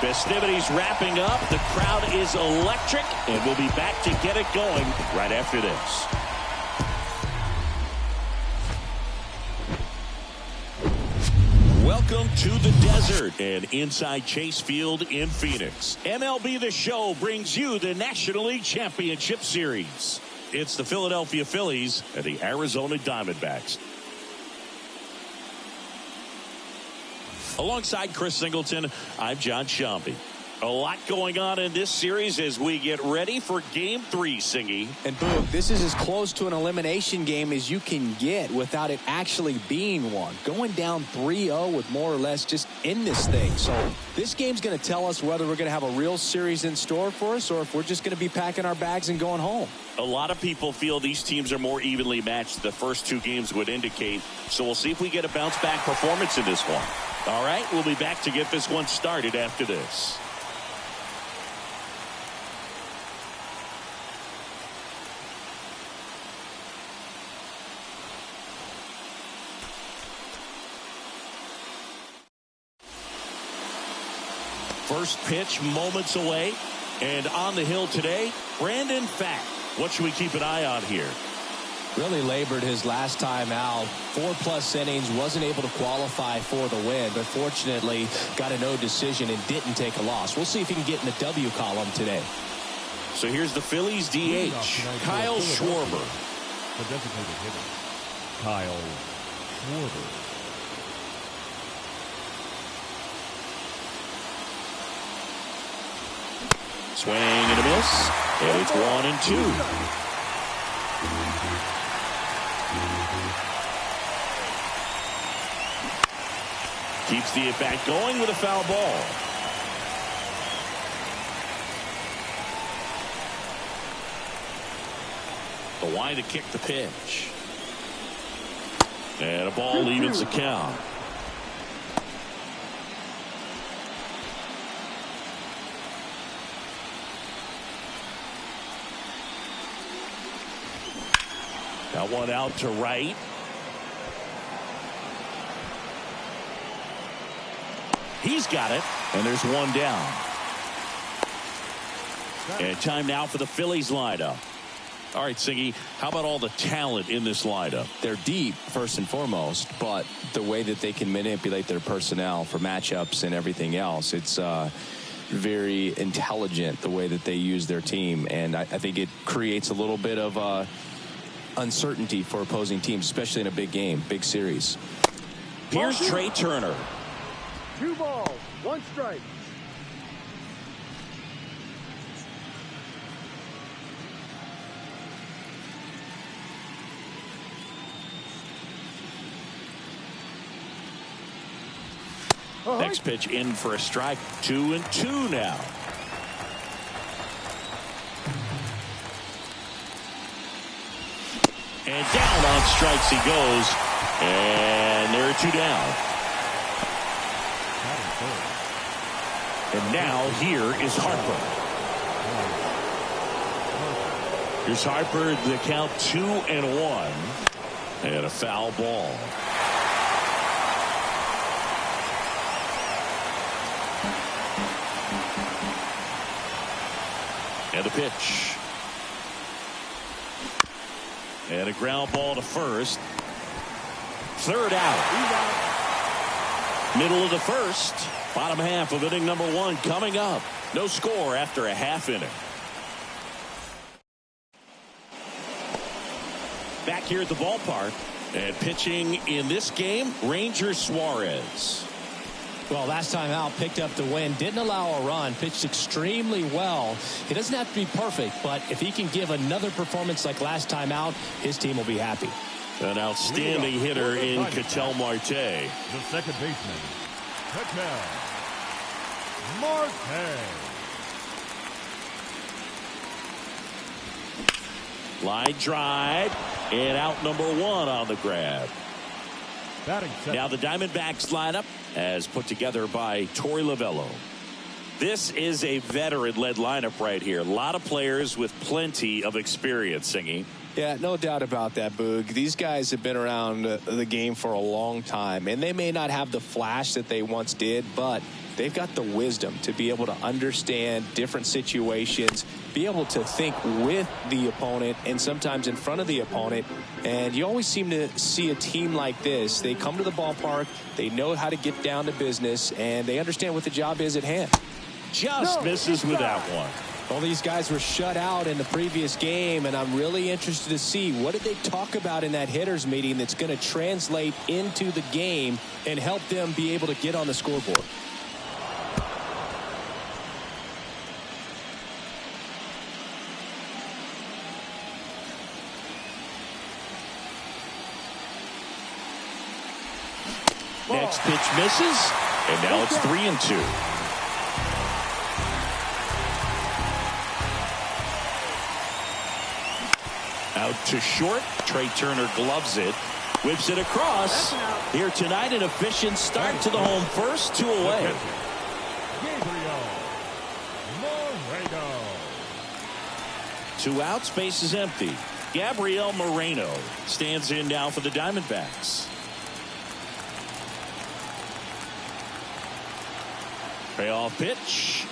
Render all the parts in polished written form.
Festivities wrapping up. The crowd is electric, and we'll be back to get it going right after this. Welcome to the desert and inside Chase Field in Phoenix. MLB The Show brings you the National League Championship Series. It's the Philadelphia Phillies and the Arizona Diamondbacks. Alongside Chris Singleton, I'm John Shambi. A lot going on in this series as we get ready for Game 3, Singy. And Boog, this is as close to an elimination game as you can get without it actually being one. Going down 3-0 with more or less just in this thing. So this game's going to tell us whether we're going to have a real series in store for us or if we're just going to be packing our bags and going home. A lot of people feel these teams are more evenly matched. The first two games would indicate. So we'll see if we get a bounce-back performance in this one. All right, we'll be back to get this one started after this. First pitch moments away, and on the hill today, Brandon Pfaadt. What should we keep an eye on here? Really labored his last time out. 4+ innings, wasn't able to qualify for the win, but fortunately got a no decision and didn't take a loss. We'll see if he can get in the W column today. So here's the Phillies DH, Kyle Schwarber. The designated hitter, Kyle Schwarber. Swing and a miss, and it's 1-2. Keeps the at-bat going with a foul ball. The line to kick the pitch. And a ball evens the count. Got one out to right. He's got it, and there's one down. And time now for the Phillies lineup. All right, Siggy, how about all the talent in this lineup? They're deep, first and foremost, but the way that they can manipulate their personnel for matchups and everything else, it's very intelligent the way that they use their team. And I think it creates a little bit of uncertainty for opposing teams, especially in a big game, big series. Here's Trey Turner. 2 balls, 1 strike. Next pitch in for a strike. 2-2 now. And down on strikes he goes. And there are 2 down. And now here is Harper. Here's Harper, the count 2-1. And a foul ball. And the pitch. And a ground ball to first. Third out. Middle of the first. Bottom half of inning number 1 coming up. No score after a half inning. Back here at the ballpark. And pitching in this game, Ranger Suarez. Well, last time out, picked up the win, didn't allow a run, pitched extremely well. He doesn't have to be perfect, but if he can give another performance like last time out, his team will be happy. An outstanding hitter in Ketel Marte. The second baseman, Ketel Marte. Line drive, and out number 1 on the grab. Now the Diamondbacks lineup as put together by Torey Lovullo. This is a veteran-led lineup right here. A lot of players with plenty of experience, Singy. Yeah, no doubt about that, Boog. These guys have been around the game for a long time, and they may not have the flash that they once did, but they've got the wisdom to be able to understand different situations, be able to think with the opponent and sometimes in front of the opponent. And you always seem to see a team like this. They come to the ballpark, they know how to get down to business, and they understand what the job is at hand. Just misses with that one. Well, these guys were shut out in the previous game, and I'm really interested to see what did they talk about in that hitters meeting that's going to translate into the game and help them be able to get on the scoreboard. Next pitch misses, and now it's 3-2. Out to short. Trey Turner gloves it. Whips it across. Here tonight, an efficient start to the home first. 2 away. Moreno. 2 outs. Base is empty. Gabriel Moreno stands in now for the Diamondbacks. Payoff pitch.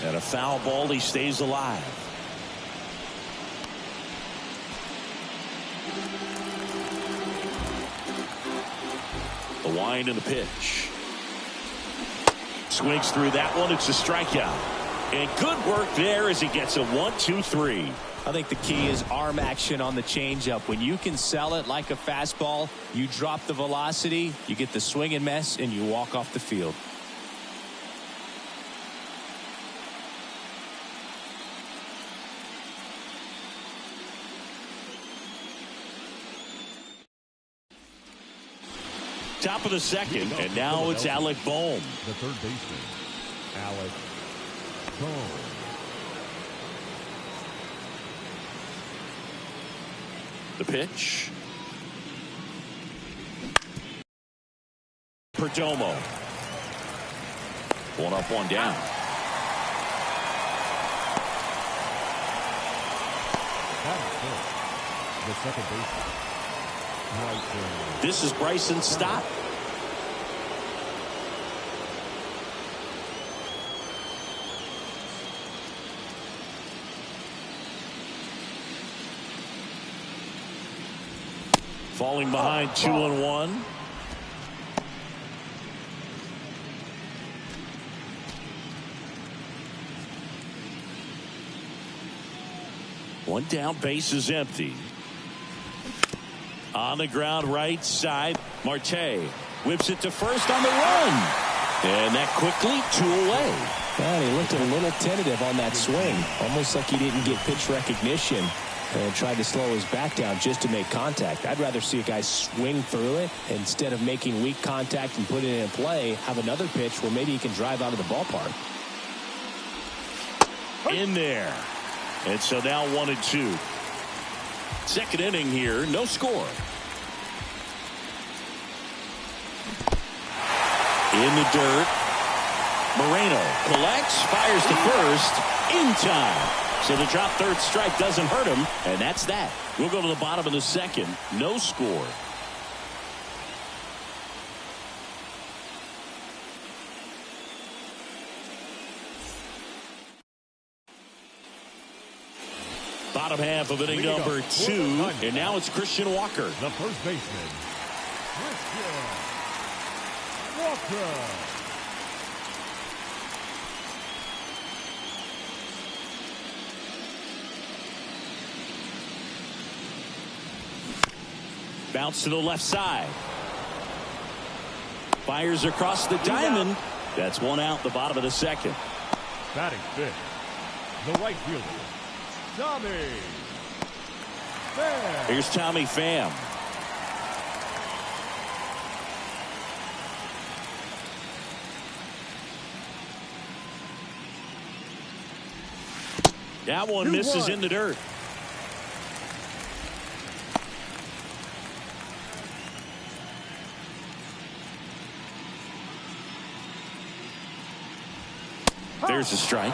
And a foul ball. He stays alive. The wind and the pitch. Swings through that one. It's a strikeout. And good work there as he gets a 1-2-3. I think the key is arm action on the changeup. When you can sell it like a fastball, you drop the velocity, you get the swing and miss, and you walk off the field. Top of the second, and now it's Alec Bohm. The third baseman, Alec Bohm. The pitch. Perdomo. 1 up, 1 down. The second baseman. This is Bryson Stott. Falling behind 2-1. One down, base is empty. On the ground, right side. Marte whips it to first on the run. And that quickly 2 away. And he looked a little tentative on that swing. Almost like he didn't get pitch recognition and tried to slow his back down just to make contact. I'd rather see a guy swing through it instead of making weak contact and put it in play. Have another pitch where maybe he can drive out of the ballpark. In there. And so now 1-2. Second inning here, no score. In the dirt. Moreno collects, fires to first, in time. So the drop third strike doesn't hurt him, and that's that. We'll go to the bottom of the second, no score. Bottom half of inning number 2, and now it's Christian Walker. The first baseman, Christian Walker. Bounce to the left side. Fires across the diamond. That's 1 out, the bottom of the second. Batting fifth, the right fielder, Tommy Pham. Here's Tommy Pham. That one misses in the dirt. There's a strike.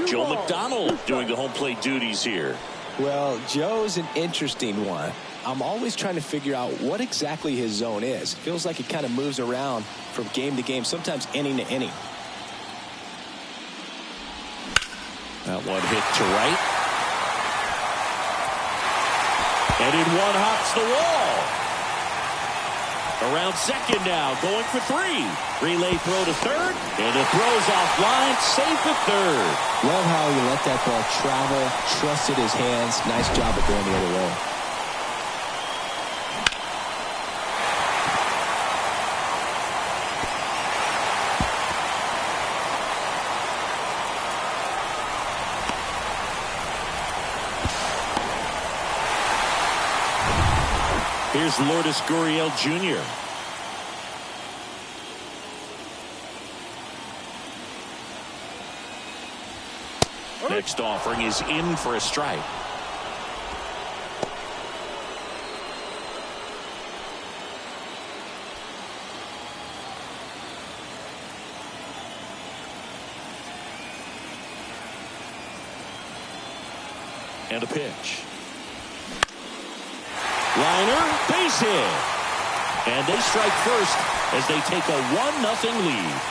Joe McDonald doing the home plate duties here. Well, Joe's an interesting one. I'm always trying to figure out what exactly his zone is. Feels like it kind of moves around from game to game, sometimes inning to inning. That one hit to right. And in one hops the wall. Around second now, going for three. Relay throw to third, and it throws offline, safe at third. Love how he let that ball travel, trusted his hands. Nice job of going the other way. Here's Lourdes Gurriel Jr. Next offering is in for a strike. And a pitch. Liner, base hit. And they strike first as they take a 1-0 lead.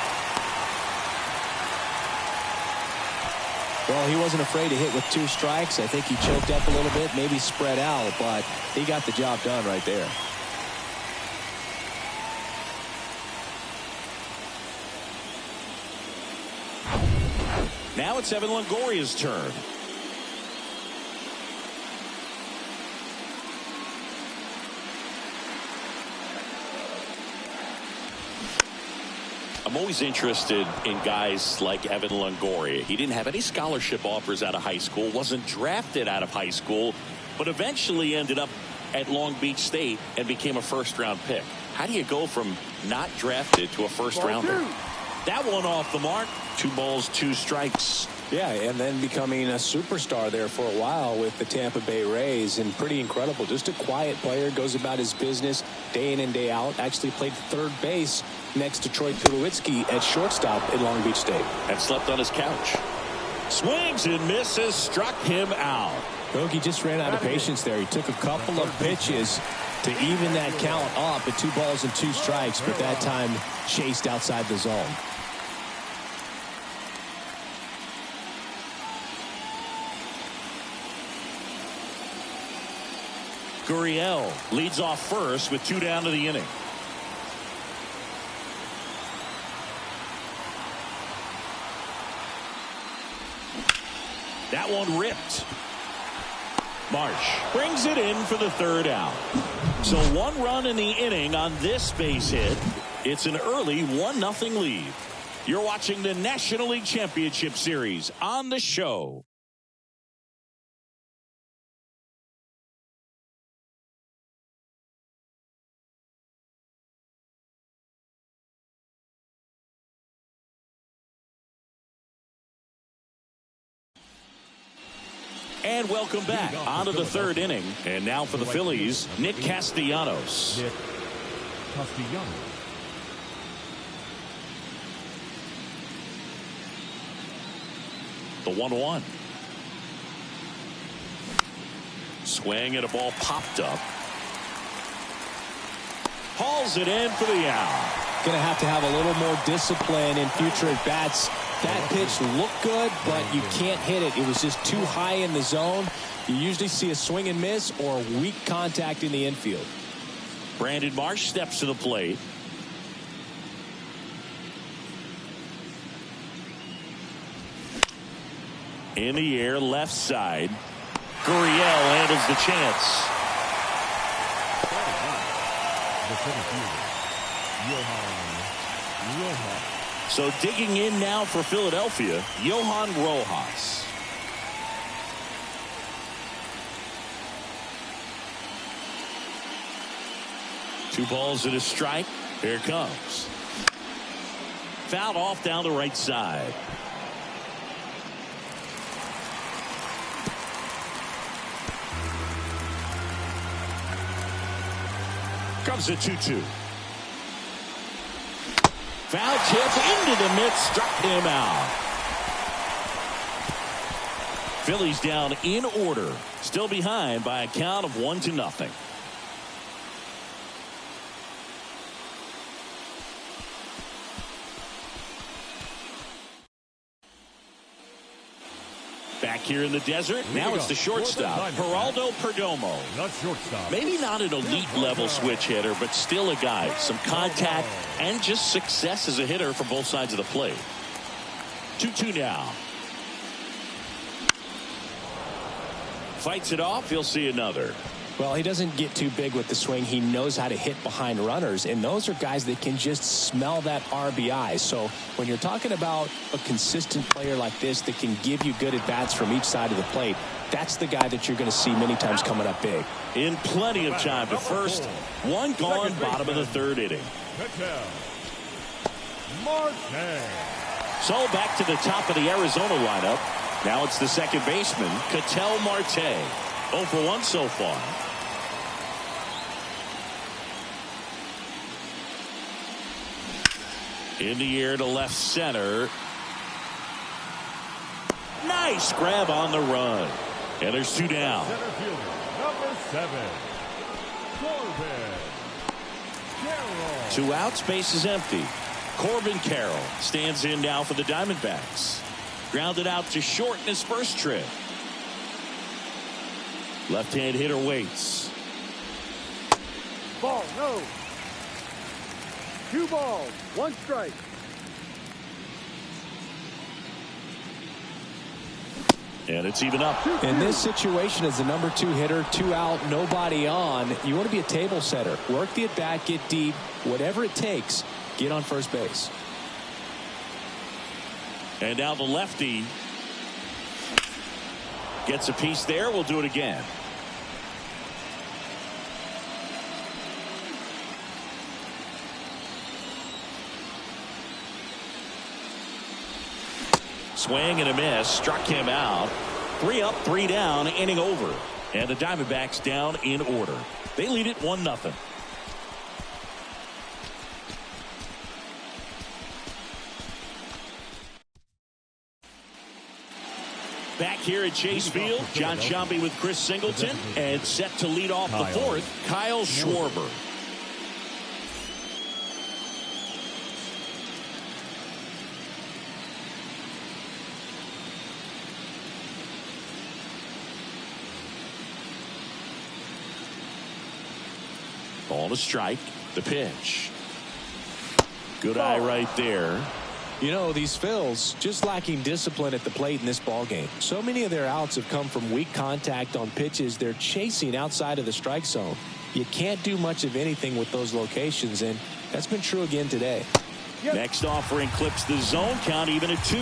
Well, he wasn't afraid to hit with 2 strikes. I think he choked up a little bit, maybe spread out, but he got the job done right there. Now it's Evan Longoria's turn. I'm always interested in guys like Evan Longoria. He didn't have any scholarship offers out of high school, wasn't drafted out of high school, but eventually ended up at Long Beach State and became a first-round pick. How do you go from not drafted to a first-rounder? That one off the mark. 2 balls, 2 strikes. Yeah, and then becoming a superstar there for a while with the Tampa Bay Rays, and pretty incredible. Just a quiet player, goes about his business day in and day out. Actually played third base next to Troy Tulowitzki at shortstop at Long Beach State. And slept on his couch. Swings and misses, struck him out. Bogey just ran out of patience there. He took a couple of pitches to even that count up at 2 balls and 2 strikes, but that time chased outside the zone. Gurriel leads off first with 2 down to the inning. That one ripped. Marsh brings it in for the 3rd out. So 1 run in the inning on this base hit. It's an early 1-0 lead. You're watching the National League Championship Series on the show. And welcome back onto the 3rd inning. And now for the Phillies, Nick Castellanos. Nick Castellanos. The 1-1. Swing and a ball popped up. Hauls it in for the out. Going to have a little more discipline in future at bats. That pitch looked good, but you can't hit it. It was just too high in the zone. You usually see a swing and miss or weak contact in the infield. Brandon Marsh steps to the plate. In the air, left side. Gurriel handles the chance. The center fielder, Johan Rojas. So digging in now for Philadelphia, Johan Rojas. Two balls and a strike. Here it comes. Fouled off down the right side. Comes a 2-2. Foul tip into the mitt, struck him out. Phillies down in order. Still behind by a count of 1-0. Back here in the desert. Now it's the shortstop, Geraldo Perdomo. The shortstop. Maybe not an elite level switch hitter, but still a guy. Some contact and just success as a hitter from both sides of the plate. 2-2 now. Fights it off. He'll see another. Well, he doesn't get too big with the swing. He knows how to hit behind runners, and those are guys that can just smell that RBI. So when you're talking about a consistent player like this that can give you good at-bats from each side of the plate, that's the guy that you're going to see many times coming up big. In plenty of time to first. One gone, bottom of the third inning. So back to the top of the Arizona lineup. Now it's the second baseman, Ketel Marte. 0 for 1 so far. In the air to left center. Nice grab on the run. And there's 2 down. Center fielder, number 7, Corbin Carroll. 2 outs, base is empty. Corbin Carroll stands in now for the Diamondbacks. Grounded out to short in his first trip. Left-hand hitter waits. Ball, no. 2 balls, 1 strike. And it's even up. In this situation, as the number 2 hitter, 2 out, nobody on, you want to be a table setter. Work the at-bat, get deep, whatever it takes, get on first base. And now the lefty gets a piece there. We'll do it again. Swing and a miss. Struck him out. 3 up, 3 down, inning over. And the Diamondbacks down in order. They lead it 1-0. Back here at Chase Field, John Sciambi with Chris Singleton, and set to lead off the fourth, Kyle Schwarber. Ball to strike. The pitch. Good eye right there. You know, these Phils just lacking discipline at the plate in this ball game. So many of their outs have come from weak contact on pitches they're chasing outside of the strike zone. You can't do much of anything with those locations, and that's been true again today. Next offering clips the zone count even at 2.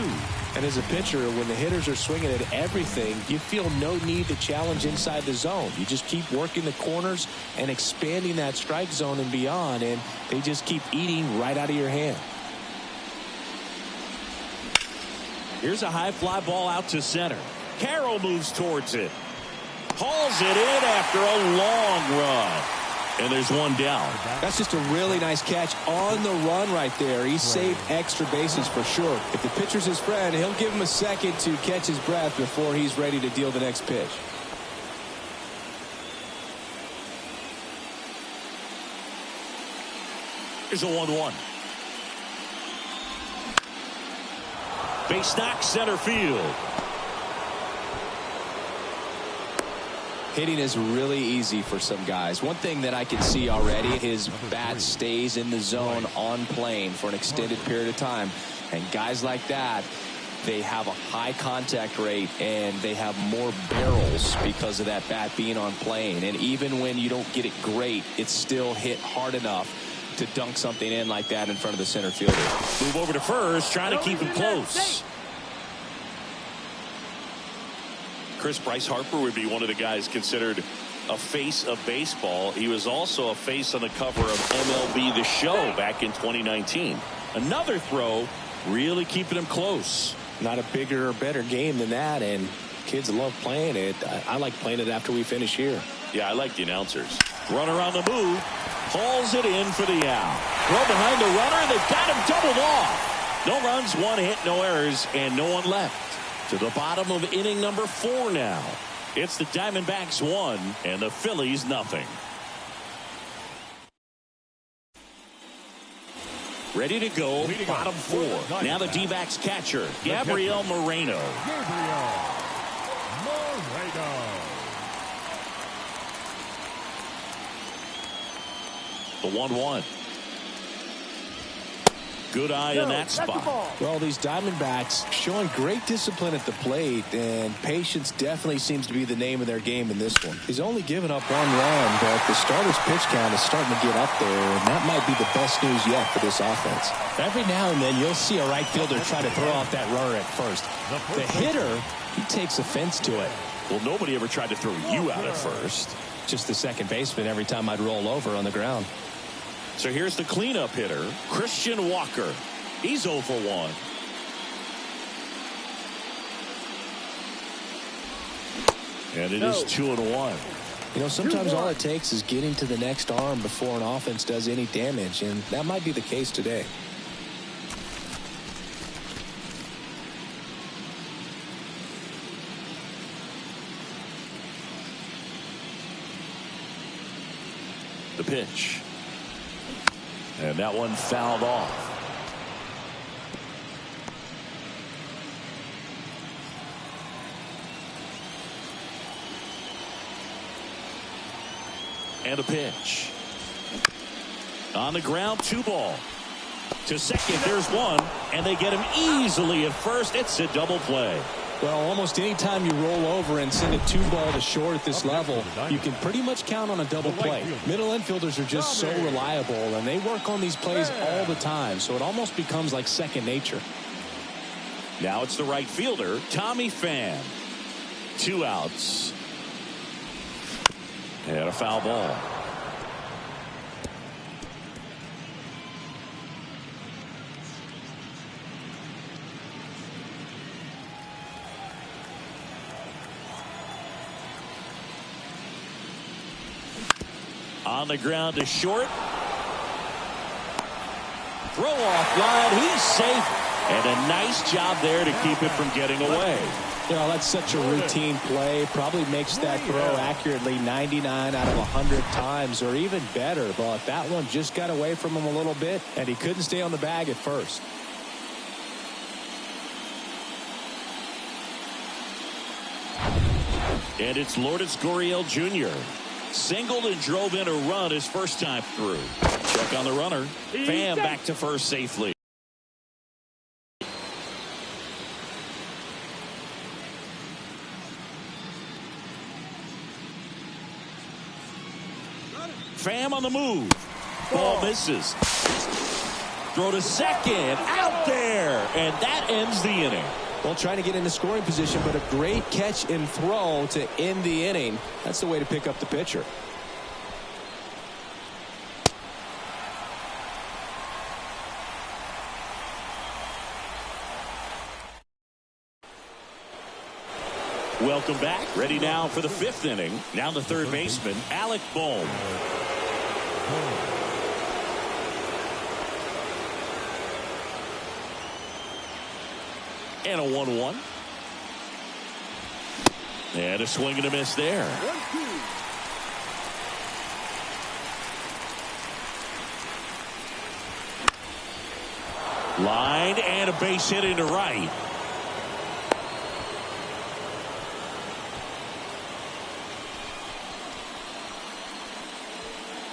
And as a pitcher, when the hitters are swinging at everything, you feel no need to challenge inside the zone. You just keep working the corners and expanding that strike zone and beyond, and they just keep eating right out of your hand. Here's a high fly ball out to center. Carroll moves towards it. Hauls it in after a long run. And there's 1 down. That's just a really nice catch on the run right there. He saved extra bases for sure. If the pitcher's his friend, he'll give him a second to catch his breath before he's ready to deal the next pitch. Here's a 1-1. Base knock center field. Hitting is really easy for some guys. One thing that I can see already, his bat stays in the zone on plane for an extended period of time. And guys like that, they have a high contact rate and they have more barrels because of that bat being on plane. And even when you don't get it great, it's still hit hard enough to dunk something in like that in front of the center fielder. Move over to first, trying to keep him close. Chris Bryce Harper would be one of the guys considered a face of baseball. He was also a face on the cover of MLB The Show back in 2019. Another throw, really keeping him close. Not a bigger or better game than that, and kids love playing it. I like playing it after we finish here. Yeah, I like the announcers. Runner on the move, hauls it in for the out. Throw behind the runner, and they've got him doubled off. No runs, 1 hit, no errors, and no one left. To the bottom of inning number 4 now. It's the Diamondbacks 1 and the Phillies nothing. Ready to go, bottom 4. Now the D-backs catcher, Gabriel Moreno. The 1-1. Good eye in that spot. Well, these Diamondbacks showing great discipline at the plate, and patience definitely seems to be the name of their game in this one. He's only given up 1 run, but the starter's pitch count is starting to get up there, and that might be the best news yet for this offense. Every now and then you'll see a right fielder try to throw off that runner at first. The hitter, he takes offense to it. Well, nobody ever tried to throw you out at first. Just the second baseman every time I'd roll over on the ground. So here's the cleanup hitter, Christian Walker. He's 0 for 1. And it is 2-1. You know, sometimes all it takes is getting to the next arm before an offense does any damage, and that might be the case today. The pitch. And that one fouled off. And a pitch. On the ground, 2 ball. To second, there's 1. And they get him easily at first. It's a double play. Well, almost any time you roll over and send a 2-ball to short at this level, you can pretty much count on a double play. Middle infielders are just so reliable, and they work on these plays all the time, so it almost becomes like second nature. Now it's the right fielder, Tommy Pham. 2 outs. And a foul ball. On the ground to short. Throw off line. He's safe. And a nice job there to keep it from getting away. You know, that's such a routine play. Probably makes that throw accurately 99 out of 100 times or even better. But that one just got away from him a little bit, and he couldn't stay on the bag at first. And it's Lourdes Gurriel Jr. Singled and drove in a run his first time through. Check on the runner. Pham back to first safely. Pham on the move. Ball misses. Throw to second. Out there. And that ends the inning. Well, trying to get into scoring position, but a great catch and throw to end the inning. That's the way to pick up the pitcher. Welcome back. Ready now for the 5th inning. Now the third baseman, Alec Bohm. And a 1-1. And a swing and a miss there. 1-2. Line and a base hit into right.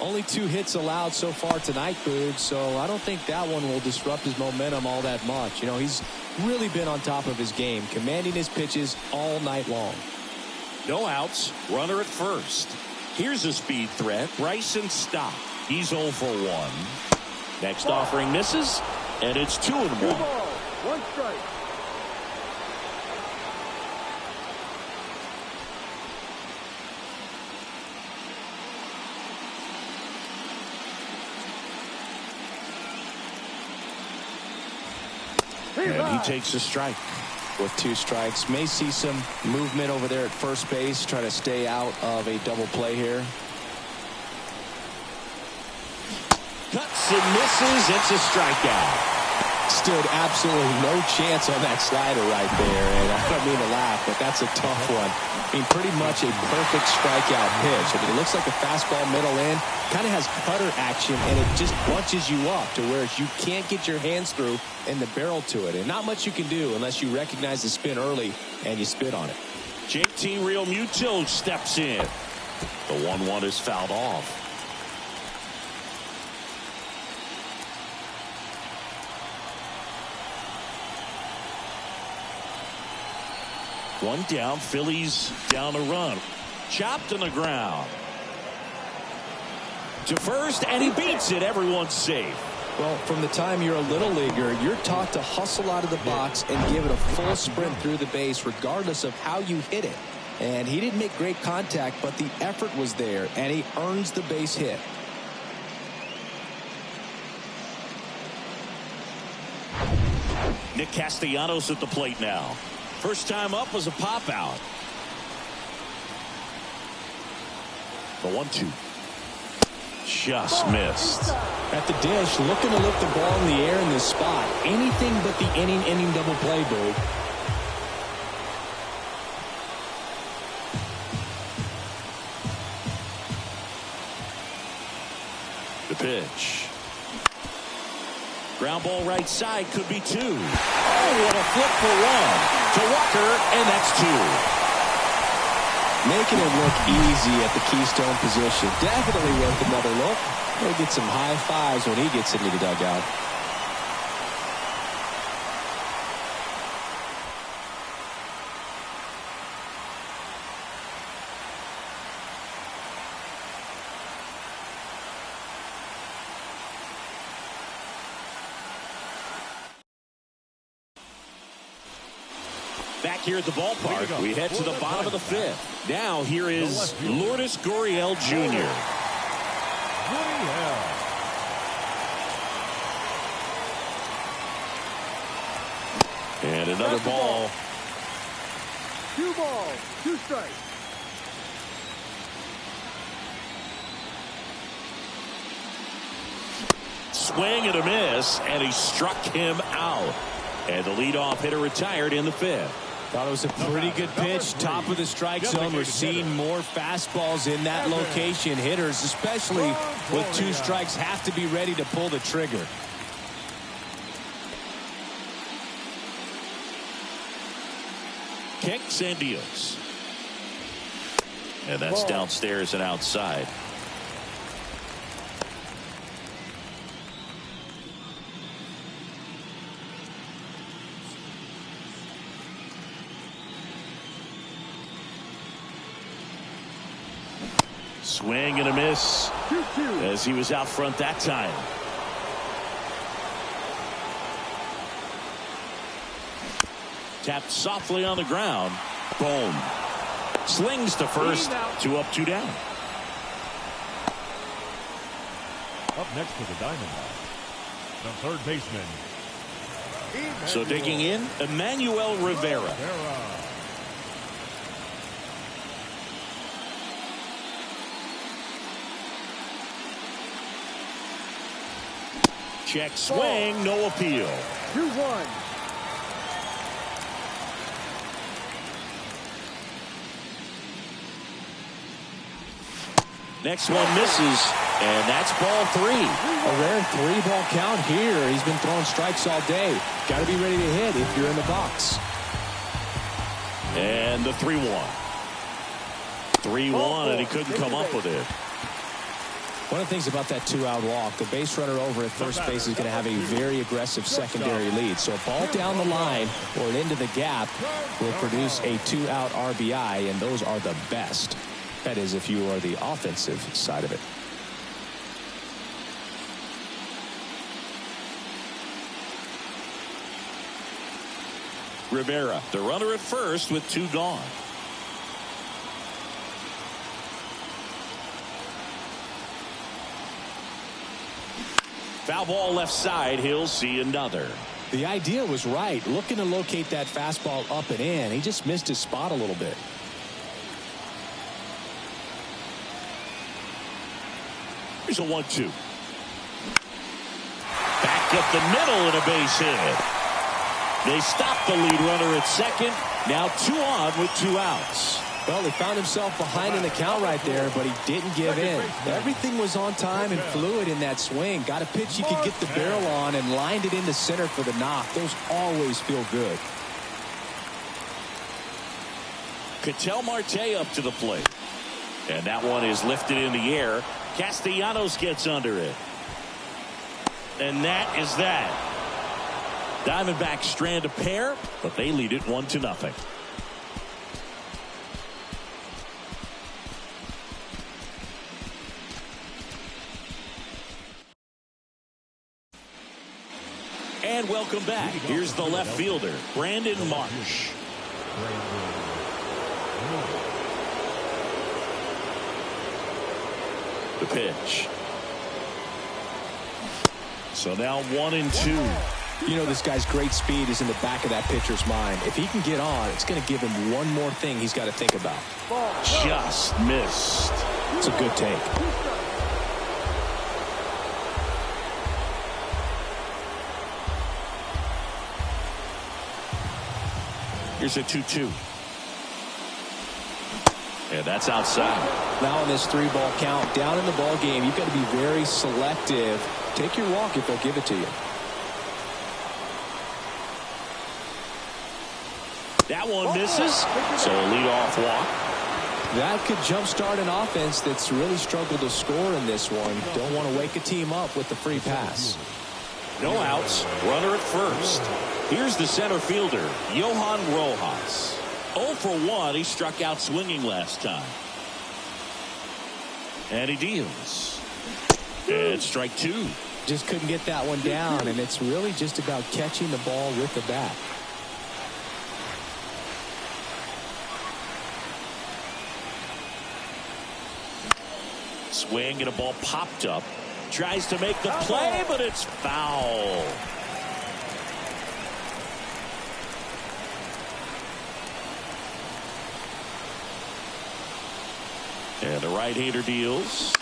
Only 2 hits allowed so far tonight, Boog, so I don't think that one will disrupt his momentum all that much. You know, he's really been on top of his game, commanding his pitches all night long. No outs, runner at first. Here's a speed threat, Bryson Stott. He's 0 for 1. Next offering misses, and it's 2-1. 1 strike. And he takes a strike. With 2 strikes, may see some movement over there at first base, try to stay out of a double play here. Cuts and misses. It's a strikeout. stood absolutely no chance on that slider right there. And I don't mean to laugh, but that's a tough one. I mean, pretty much a perfect strikeout pitch. I mean, it looks like a fastball middle in. Kind of has cutter action, and it just bunches you up to where you can't get your hands through and the barrel to it. And not much you can do unless you recognize the spin early and you spit on it. JT Realmuto steps in. The 1-1 is fouled off. One down, Phillies down a run. Chopped on the ground. To first, and he beats it. Everyone's safe. Well, from the time you're a little leaguer, you're taught to hustle out of the box and give it a full sprint through the base regardless of how you hit it. And he didn't make great contact, but the effort was there, and he earns the base hit. Nick Castellanos at the plate now. First time up was a pop out. The 1-2. Just missed. At the dish, looking to lift the ball in the air in this spot. Anything but the inning double play, Boo. The pitch. Ground ball right side, could be 2. Oh, what a flip for 1. To Walker, and that's 2. Making it look easy at the keystone position. Definitely worth another look. He'll get some high fives when he gets into the dugout. Back here at the ballpark, we head to the bottom of the 5th. Now here is Lourdes Gurriel Jr. And another ball. 2 balls, 2 strikes. Swing and a miss, and he struck him out. And the leadoff hitter retired in the 5th. Thought it was a pretty good pitch. Top of the strike zone. We're seeing more fastballs in that location. Hitters, especially with 2 strikes, have to be ready to pull the trigger. Kicks and deals. And that's downstairs and outside. Swing and a miss as he was out front that time. Tapped softly on the ground. Boom. Slings to first. 2 up, 2 down. Up next for the Diamondbacks, the third baseman. So digging in, Emmanuel Rivera. Check swing, no appeal. 2-1. Next one misses, and that's ball 3. A rare 3-ball count here. He's been throwing strikes all day. Got to be ready to hit if you're in the box. And the 3-1. 3-1, and he couldn't come up with it. One of the things about that 2-out walk, the base runner over at first base is going to have a very aggressive secondary lead. So a ball down the line or into the gap will produce a 2-out RBI, and those are the best. That is, if you are the offensive side of it. Rivera, the runner at first with 2 gone. Foul ball left side. He'll see another. The idea was right. Looking to locate that fastball up and in. He just missed his spot a little bit. Here's a 1-2. Back up the middle and a base hit. They stopped the lead runner at second. Now 2 on with 2 outs. Well, he found himself behind in the count right there, but he didn't give in. Everything was on time and fluid in that swing. Got a pitch he could get the barrel on and lined it into center for the knock. Those always feel good. Ketel Marte up to the plate. And that one is lifted in the air. Castellanos gets under it. And that is that. Diamondbacks strand a pair, but they lead it 1-0. And welcome back. Here's the left fielder, Brandon Marsh. The pitch. So now 1-2. You know, this guy's great speed is in the back of that pitcher's mind. If he can get on, it's going to give him one more thing he's got to think about. Just missed. It's a good take. Here's a 2-2. And that's outside. Now in this 3-ball count, down in the ball game, you've got to be very selective. Take your walk if they'll give it to you. That one misses. So a leadoff walk. That could jumpstart an offense that's really struggled to score in this one. Don't want to wake a team up with the free pass. No outs. Runner at first. Here's the center fielder, Johan Rojas. 0 for 1. He struck out swinging last time. And he deals. And strike 2. Just couldn't get that one down, and it's really just about catching the ball with the bat. Swing and a ball popped up. Tries to make the play, but it's foul. And the right-hander deals.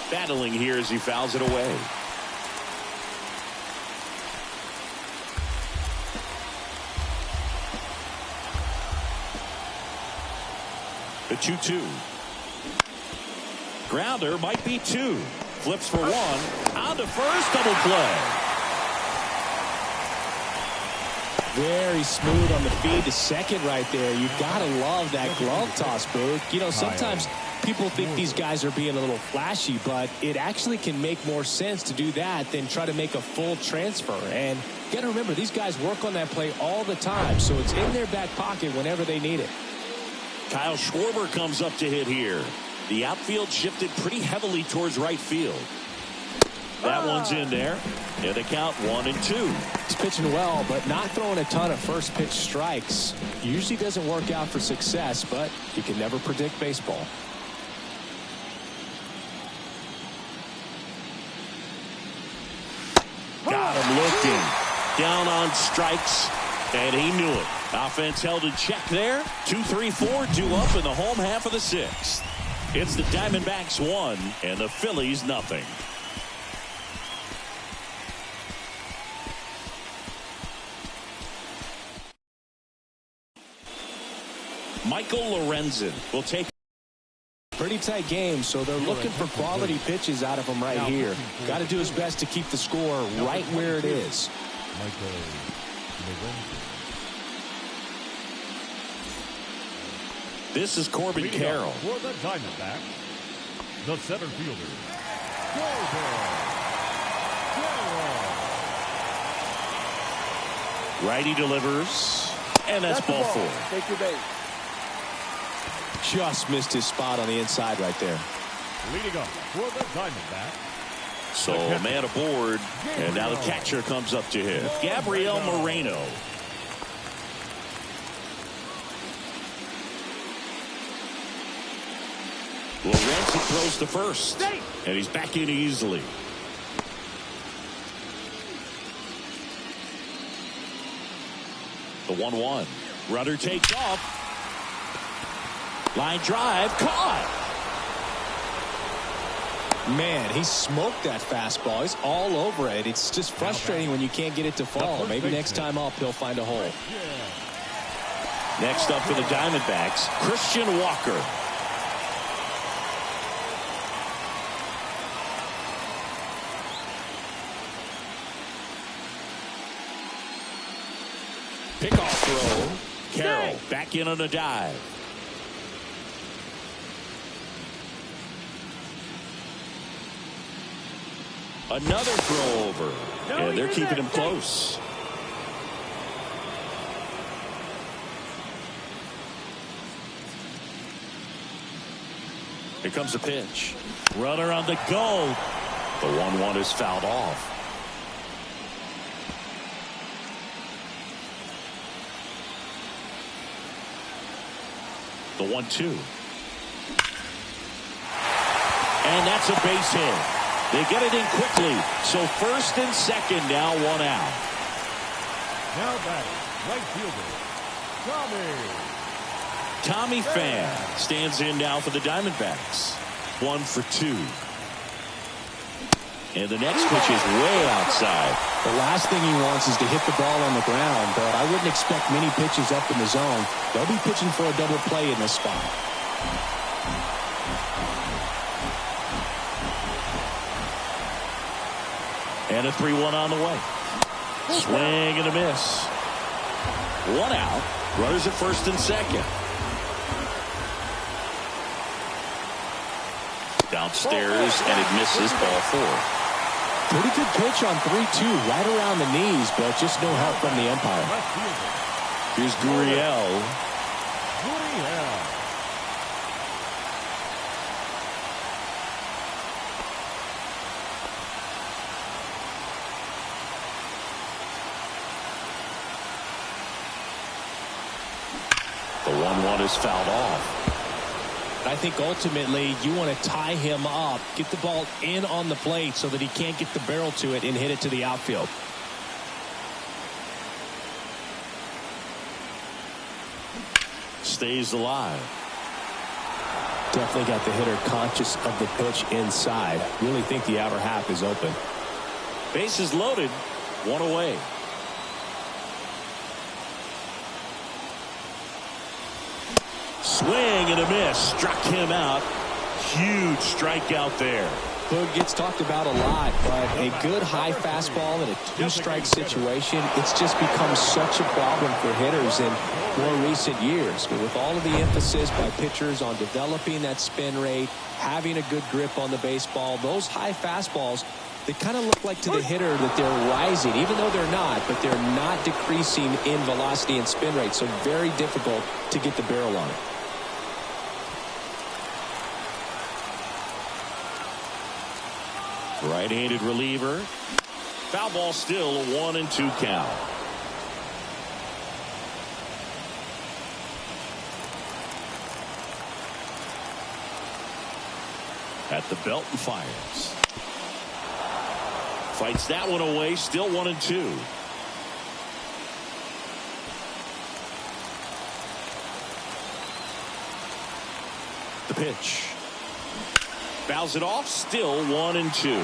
Battling here as he fouls it away. The 2-2. Grounder might be 2. Flips for 1. On to first, double play. Very smooth on the feed to second right there. You've got to love that glove toss, Booth. You know, sometimes people think these guys are being a little flashy, but it actually can make more sense to do that than try to make a full transfer. And you got to remember, these guys work on that play all the time, so it's in their back pocket whenever they need it. Kyle Schwarber comes up to hit here. The outfield shifted pretty heavily towards right field. That one's in there. And the count 1-2. He's pitching well, but not throwing a ton of first pitch strikes. Usually doesn't work out for success, but you can never predict baseball. Got him looking. Down on strikes, and he knew it. Offense held in check there. 2-3-4 due up in the home half of the 6th. It's the Diamondbacks 1 and the Phillies 0. Michael Lorenzen will take. Pretty tight game, so they're looking for quality pitches out of him right here. Got to do his best to keep the score right where it is. This is Corbin Carroll. For the Diamondbacks, the center fielder, Righty delivers, and that's ball 4. Take your base. Just missed his spot on the inside right there. leading up for the Diamondbacks. So a man aboard, and now the catcher comes up to hit. Gabriel Moreno. Lorenzen throws to first, and he's back in easily. The 1-1. Runner takes off. Line drive. Caught. Man, he smoked that fastball. He's all over it. It's just frustrating when you can't get it to fall. Maybe next time up he'll find a hole. Next up for the Diamondbacks, Christian Walker. Pickoff throw. Carroll back in on a dive. Another throw over. And they're keeping him close. Here comes a pitch. Runner on the go. The 1-1 is fouled off. The 1-2. And that's a base hit. They get it in quickly. So first and second now, 1 out. Now batting, right fielder, Tommy Pham stands in now for the Diamondbacks. 1 for 2. And the next pitch is way outside. The last thing he wants is to hit the ball on the ground, but I wouldn't expect many pitches up in the zone. They'll be pitching for a double play in this spot. And a 3-1 on the way. Swing and a miss. 1 out. Runners at first and second. Downstairs, and it misses. Ball 4. Pretty good pitch on 3-2, right around the knees, but just no help from the umpire. Here's Gurriel. The 1-1 is fouled off. I think ultimately you want to tie him up, get the ball in on the plate so that he can't get the barrel to it and hit it to the outfield. Stays alive. Definitely got the hitter conscious of the pitch inside. Really think the outer half is open. Bases loaded. 1 away. Swing and a miss. Struck him out. Huge strikeout there. Boog gets talked about a lot, but a good high fastball in a 2-strike situation, it's just become such a problem for hitters in more recent years. But with all of the emphasis by pitchers on developing that spin rate, having a good grip on the baseball, those high fastballs, they kind of look like to the hitter that they're rising, even though they're not, but they're not decreasing in velocity and spin rate. So very difficult to get the barrel on it. Right-handed reliever. Foul ball still, a 1-2 count. At the belt and fires. Fights that one away, still 1-2. The pitch. Fouls it off, still 1-2.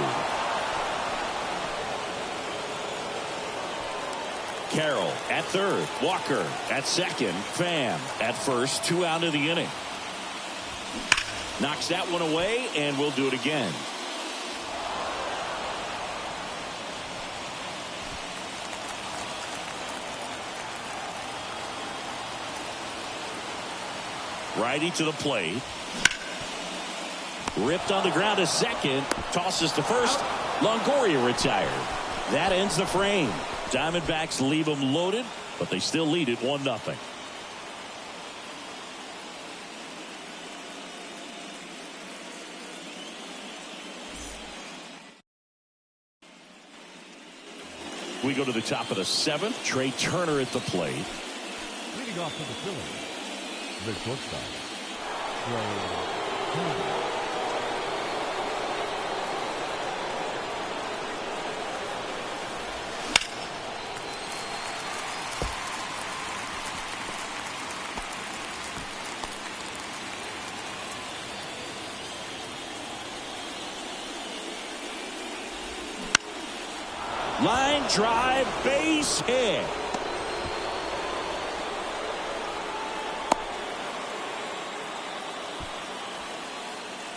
Carroll at third. Walker at second. Pham at first. 2 out of the inning. Knocks that one away, and we'll do it again. Righty to the plate. Ripped on the ground to second. Tosses to first. Longoria retired. That ends the frame. Diamondbacks leave them loaded, but they still lead it 1-0. We go to the top of the 7th. Trey Turner at the plate. Leading off for the Phillies, the shortstop, Trey Turner. Line drive, base hit.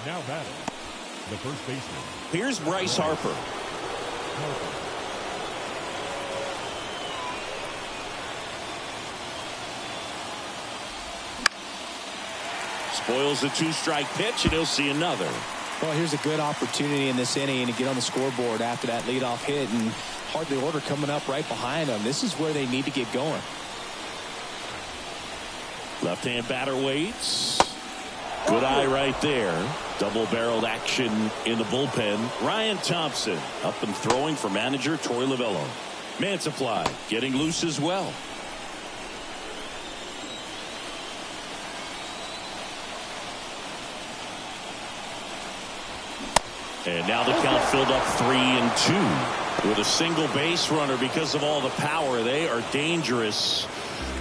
Now batting, the first baseman. Here's Bryce Harper. Spoils the 2-strike pitch, and he'll see another. Well, here's a good opportunity in this inning to get on the scoreboard after that leadoff hit, and hardly order coming up right behind them. This is where they need to get going. Left-hand batter waits. Good eye right there. Double-barreled action in the bullpen. Ryan Thompson up and throwing for manager Torey Lovullo. Mantiply getting loose as well. And now the count filled up 3-2 with a single base runner. Because of all the power, they are dangerous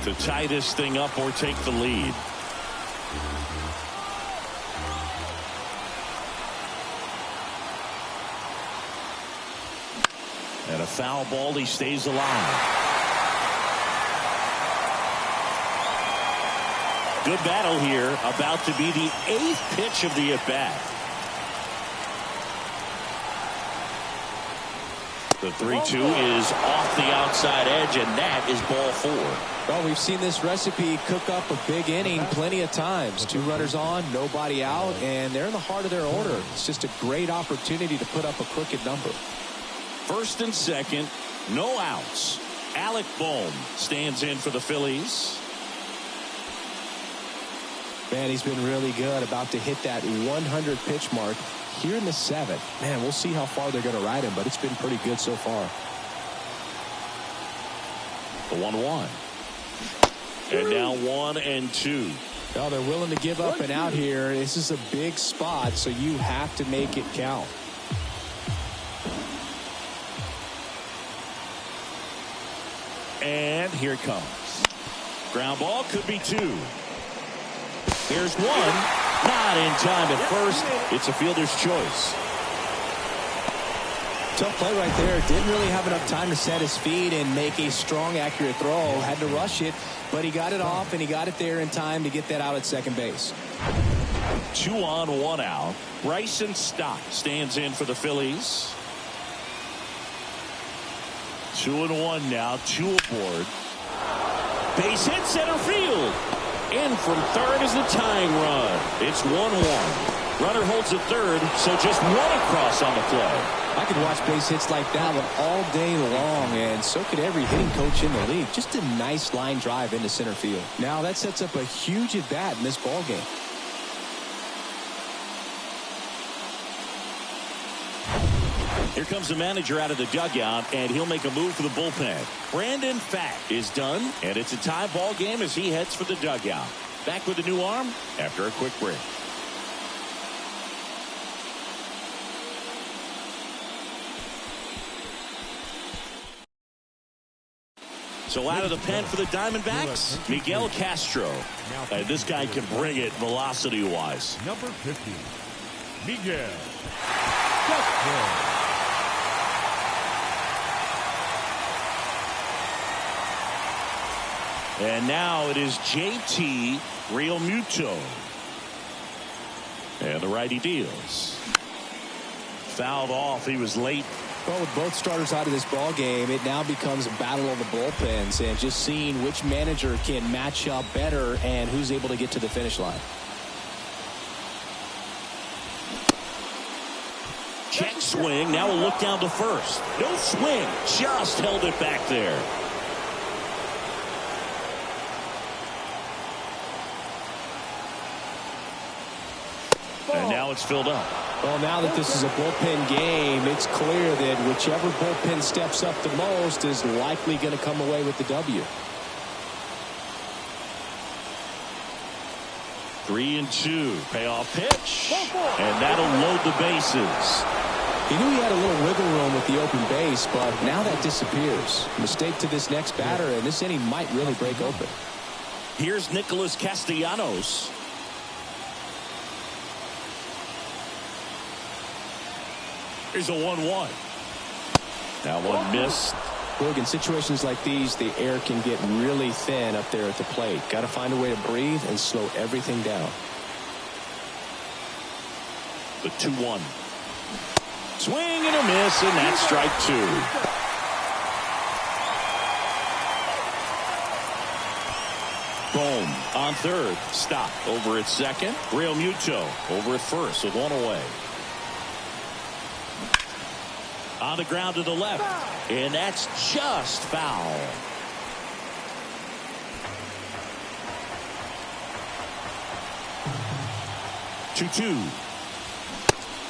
to tie this thing up or take the lead. And a foul ball. He stays alive. Good battle here. About to be the 8th pitch of the at-bat. The 3-2 is off the outside edge, and that is ball 4. Well, we've seen this recipe cook up a big inning plenty of times. 2 runners on, nobody out, and they're in the heart of their order. It's just a great opportunity to put up a crooked number. First and second, no outs. Alec Bohm stands in for the Phillies. Man, he's been really good. About to hit that 100 pitch mark here in the 7th. Man, we'll see how far they're going to ride him, but it's been pretty good so far. The 1-1. And now 1-2. Well, they're willing to give up and out here. This is a big spot, so you have to make it count. And here it comes. Ground ball, could be 2. Here's 1. Not in time at first. It's a fielder's choice. Tough play right there. Didn't really have enough time to set his feet and make a strong, accurate throw. Had to rush it, but he got it off, and he got it there in time to get that out at second base. 2 on, 1 out. Bryson Stott stands in for the Phillies. 2-1 now. 2 aboard. Base hit, center field. In from third is the tying run. It's 1-1. Runner holds at third, so just 1 across on the play. I could watch base hits like that one all day long, and so could every hitting coach in the league. Just a nice line drive into center field. Now that sets up a huge at bat in this ball game. Here comes the manager out of the dugout, and he'll make a move for the bullpen. Brandon Fack is done, and it's a tie ball game as he heads for the dugout. Back with a new arm after a quick break. So out of the pen for the Diamondbacks, Miguel Castro. And this guy can bring it velocity-wise. Number 50, Miguel Castro. And now it is JT Realmuto. And the righty deals. Fouled off. He was late. Well, with both starters out of this ball game, it now becomes a battle of the bullpens and just seeing which manager can match up better and who's able to get to the finish line. Check swing. Now a look down to first. No swing. Just held it back there. And now it's filled up. Well, now that this is a bullpen game, it's clear that whichever bullpen steps up the most is likely going to come away with the W. 3-2. Payoff pitch. And that'll load the bases. He knew he had a little wiggle room with the open base, but now that disappears. Mistake to this next batter, and this inning might really break open. Here's Nicholas Castellanos. Here's a 1-1. That one missed. Look, in situations like these, the air can get really thin up there at the plate. Got to find a way to breathe and slow everything down. The 2-1. Swing and a miss, and that's strike 2. Bohm on third. Stop over at second. Real Muto over at first with one away. On the ground to the left. And that's just foul. Two.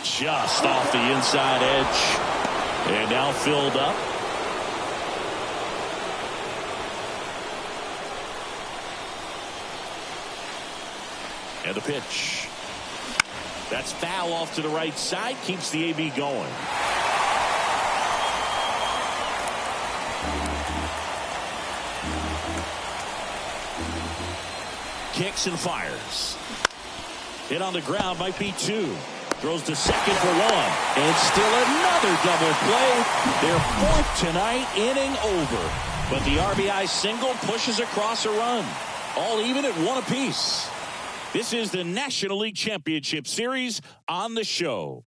Just off the inside edge. And now filled up. And the pitch. That's foul off to the right side. Keeps the AB going. Kicks and fires. Hit on the ground, might be 2. Throws to second for 1. And still another double play. Their 4th tonight, inning over. But the RBI single pushes across a run. All even at 1 apiece. This is the National League Championship Series on the show.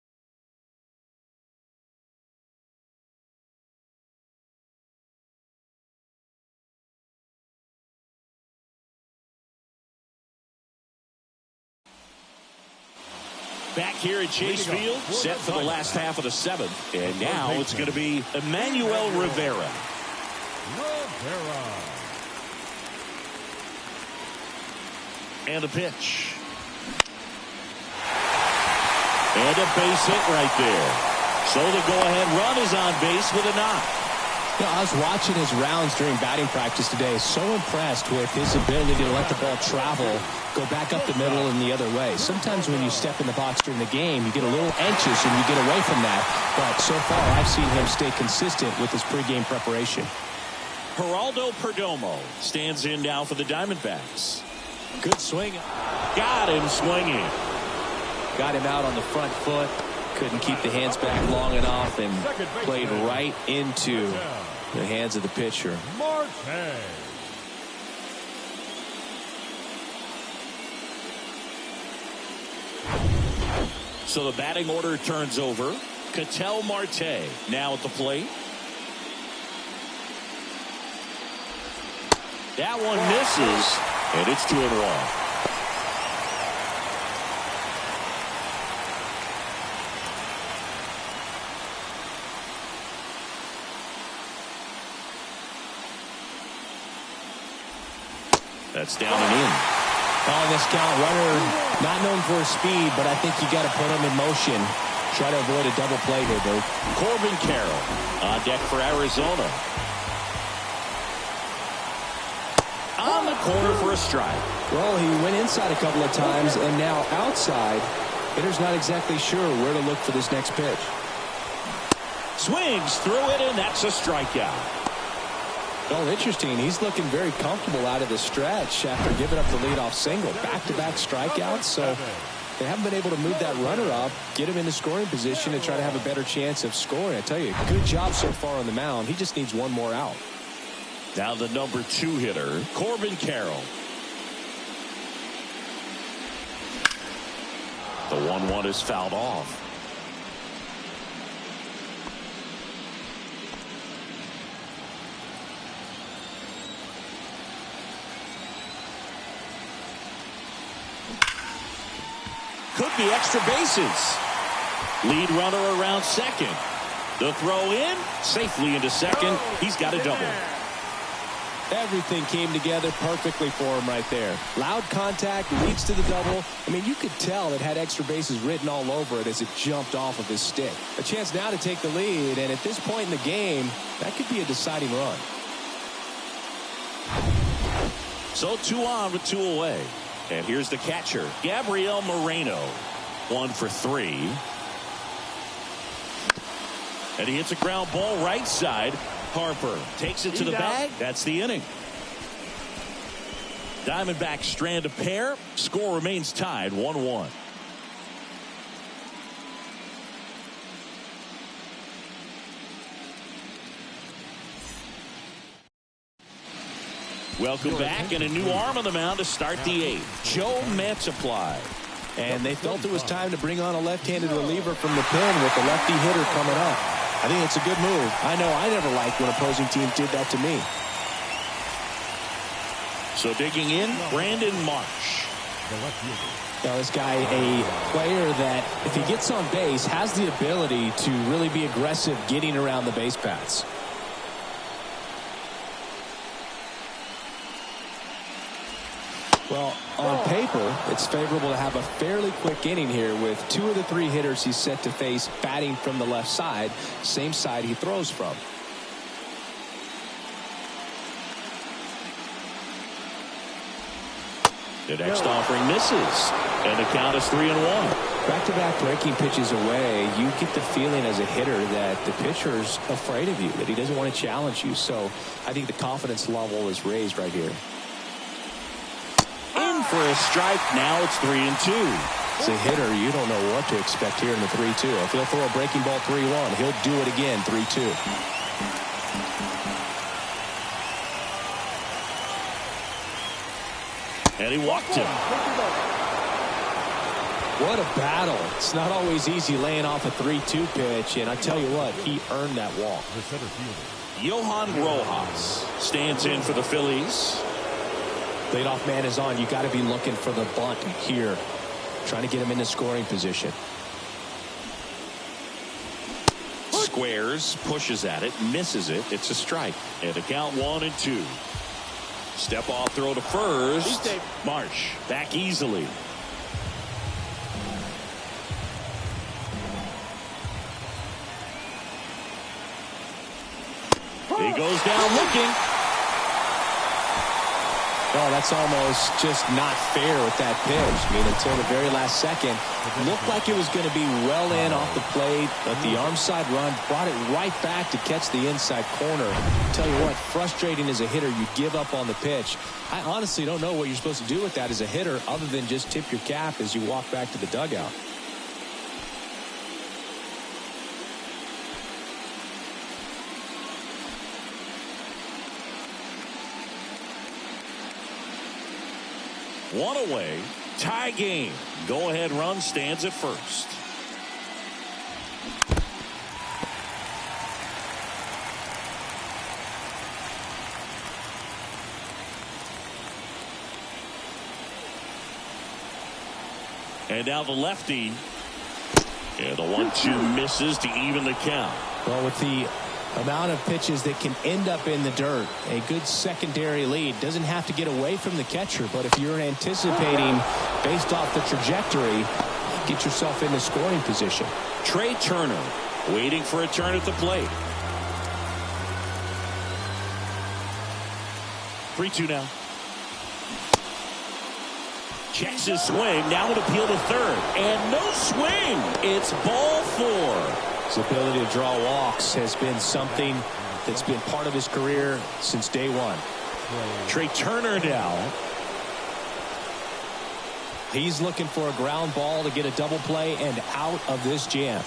Back here at Chase Field, set for the last half of the 7th. And now it's going to be Emmanuel Rivera. And a pitch. And a base hit right there. So the go-ahead run is on base with a knock. You know, I was watching his rounds during batting practice today. So impressed with his ability to let the ball travel, go back up the middle and the other way. Sometimes when you step in the box during the game, you get a little anxious and you get away from that. But so far, I've seen him stay consistent with his pregame preparation. Geraldo Perdomo stands in now for the Diamondbacks. Good swing. Got him swinging. Got him out on the front foot. Couldn't keep the hands back long enough and played right into the hands of the pitcher. So the batting order turns over. Ketel Marte now at the plate. That one misses, and it's 2-1. That's down and in. On this count, runner not known for his speed, but I think you got to put him in motion. Try to avoid a double play here, Dave. Corbin Carroll on deck for Arizona. On the corner for a strike. Well, he went inside a couple of times, and now outside. Hitter's not exactly sure where to look for this next pitch. Swings through it, and that's a strikeout. Well, interesting. He's looking very comfortable out of the stretch after giving up the leadoff single. Back-to-back strikeouts, so they haven't been able to move that runner up, get him into scoring position, and try to have a better chance of scoring. I tell you, good job so far on the mound. He just needs one more out. Now the number 2 hitter, Corbin Carroll. The 1-1 is fouled off. Could be extra bases. Lead runner around second. The throw in, safely into second. He's got a double. Everything came together perfectly for him right there. Loud contact leads to the double. I mean, you could tell it had extra bases written all over it as it jumped off of his stick. A chance now to take the lead, and at this point in the game, that could be a deciding run. So 2 on with 2 away. And here's the catcher, Gabriel Moreno. 1 for 3. And he hits a ground ball right side. Harper takes it to the bag. That's the inning. Diamondbacks strand a pair. Score remains tied 1-1. Welcome back, and a new arm on the mound to start the eighth. Joe Mantiply. And they felt it was time to bring on a left-handed reliever from the pen with the lefty hitter coming up. I think it's a good move. I know I never liked when opposing teams did that to me. So digging in, Brandon Marsh. Now this guy, a player that if he gets on base has the ability to really be aggressive getting around the base paths. Well, on paper, it's favorable to have a fairly quick inning here with 2 of the 3 hitters he's set to face batting from the left side, same side he throws from. The next offering misses, and the count is 3-1. Back-to-back breaking pitches away, you get the feeling as a hitter that the pitcher's afraid of you, that he doesn't want to challenge you. So I think the confidence level is raised right here. In for a strike. Now it's 3-2. As a hitter, you don't know what to expect here in the 3-2. If he'll throw a breaking ball 3-1, he'll do it again 3-2. And he walked him. What a battle. It's not always easy laying off a 3-2 pitch, and I tell you what, he earned that walk. Johan Rojas stands in for the Phillies. Leadoff man is on. You got to be looking for the bunt here, trying to get him into scoring position. Squares, pushes at it, misses it. It's a strike. And the count 1-2. Step off throw to first. Marsh back easily. He goes down looking. Oh, that's almost just not fair with that pitch. I mean, until the very last second, looked like it was going to be well in off the plate, but the arm side run brought it right back to catch the inside corner. Tell you what, frustrating as a hitter, you give up on the pitch. I honestly don't know what you're supposed to do with that as a hitter other than just tip your cap as you walk back to the dugout. One away, tie game. Go-ahead run stands at first. And now the lefty. And the 1-2 misses to even the count. Well, with the amount of pitches that can end up in the dirt, a good secondary lead doesn't have to get away from the catcher, but if you're anticipating based off the trajectory, get yourself into scoring position. Trey Turner waiting for a turn at the plate. 3-2 now. Checks his swing. Now an appeal to third. And no swing. It's ball 4. His ability to draw walks has been something that's been part of his career since day one. Trey Turner now. He's looking for a ground ball to get a double play and out of this jam.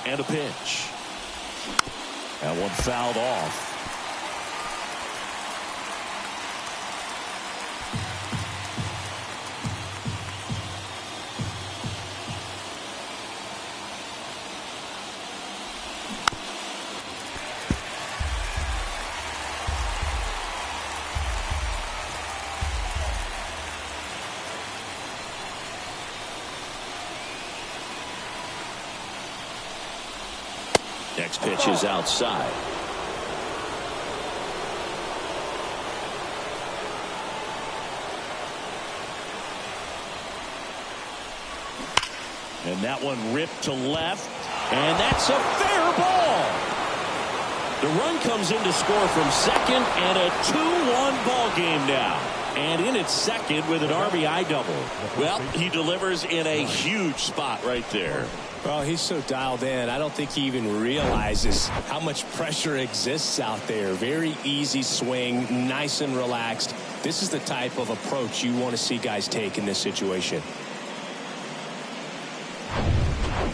And a pitch. That one fouled off. Next pitch is outside. And that one ripped to left. And that's a fair ball. The run comes in to score from second, and a 2-1 ball game now. And in its second with an RBI double. Well, he delivers in a huge spot right there. Well, he's so dialed in, I don't think he even realizes how much pressure exists out there. Very easy swing, nice and relaxed. This is the type of approach you want to see guys take in this situation.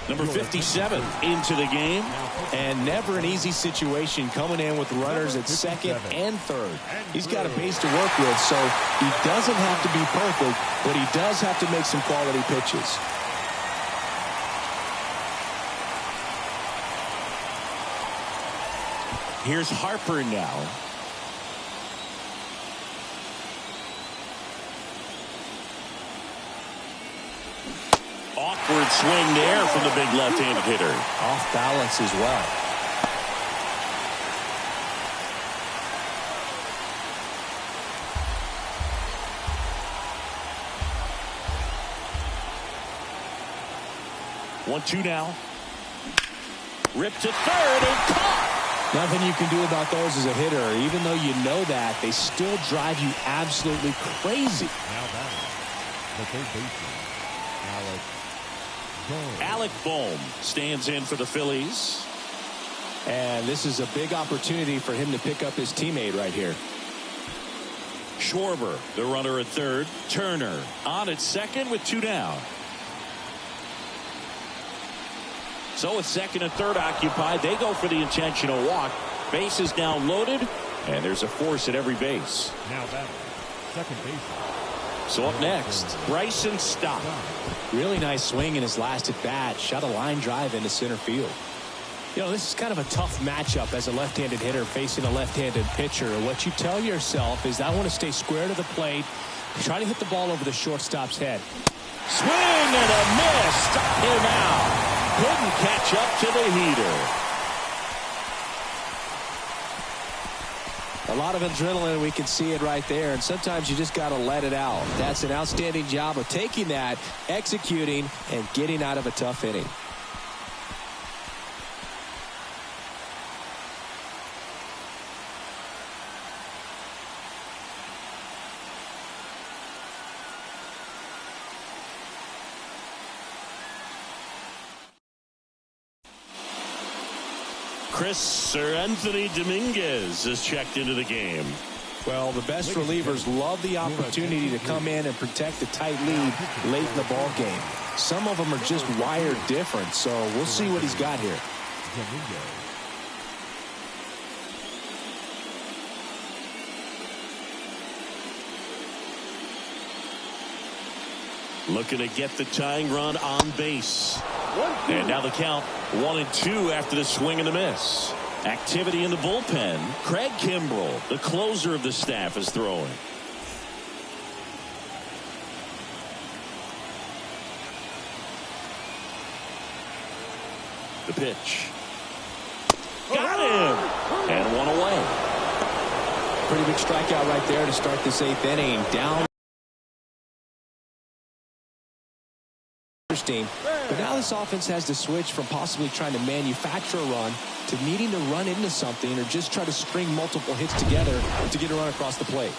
Number 57 into the game. And never an easy situation coming in with runners at second and third. He's got a base to work with, so he doesn't have to be perfect, but he does have to make some quality pitches. Here's Harper now. Awkward swing there from the big left-handed hitter. Off balance as well. One-two now. Ripped to third and caught. Nothing you can do about those as a hitter. Even though you know that, they still drive you absolutely crazy. Now batting, the third baseman, Alec Bohm stands in for the Phillies. And this is a big opportunity for him to pick up his teammate right here. Schwarber, the runner at third. Turner on at second with two down. So with second and third occupied, they go for the intentional walk. Base is now loaded, and there's a force at every base. now batting, second baseman. So up next, Bryson Stott. Really nice swing in his last at bat. Shot a line drive into center field. You know, this is kind of a tough matchup as a left-handed hitter facing a left-handed pitcher. What you tell yourself is, I want to stay square to the plate, try to hit the ball over the shortstop's head. Swing and a miss. Struck him out. Couldn't catch up to the heater. A lot of adrenaline, we can see it right there, and sometimes you just got to let it out. That's an outstanding job of taking that, executing, and getting out of a tough inning. Anthony Dominguez is checked into the game. Well, the best relievers love the opportunity to come in and protect a tight lead late in the ball game. Some of them are just wired different, so we'll see what he's got here. Looking to get the tying run on base. And now the count 1-2 after the swing and the miss. Activity in the bullpen. Craig Kimbrell, the closer of the staff, is throwing. The pitch. Got him! And one away. Pretty big strikeout right there to start this eighth inning. Down. But now this offense has to switch from possibly trying to manufacture a run to needing to run into something or just try to string multiple hits together to get a run across the plate.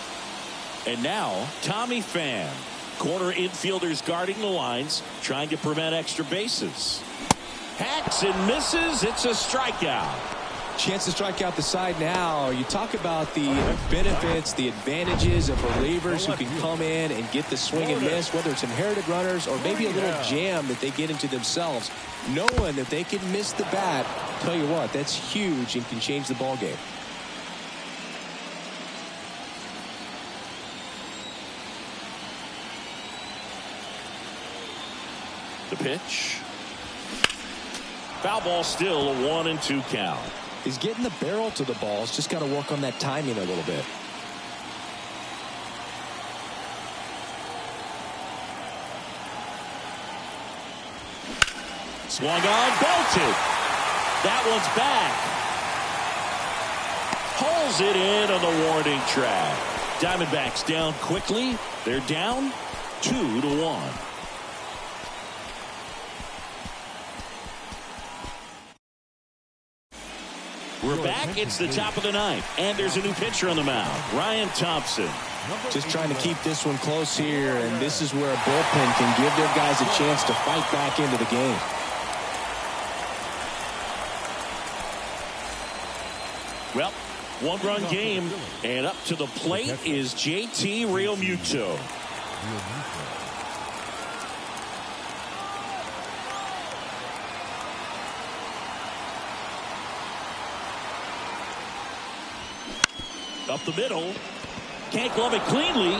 And now Tommy Pham, corner infielders guarding the lines, trying to prevent extra bases. Hacks and misses. It's a strikeout. Chance to strike out the side now. You talk about the benefits, the advantages of relievers who can come in and get the swing and miss, whether it's inherited runners or maybe a little jam that they get into themselves, knowing that they can miss the bat. Tell you what, that's huge and can change the ball game. The pitch. Foul ball, still a 1-2 count. He's getting the barrel to the balls. Just got to work on that timing a little bit. Swung on, belted. That one's back. Pulls it in on the warning track. Diamondbacks down quickly. They're down 2-1. We're back. It's the top of the ninth, and there's a new pitcher on the mound, Ryan Thompson. Just trying to keep this one close here, and this is where a bullpen can give their guys a chance to fight back into the game. Well, one-run game, and up to the plate is JT Realmuto. Up the middle. Can't glove it cleanly.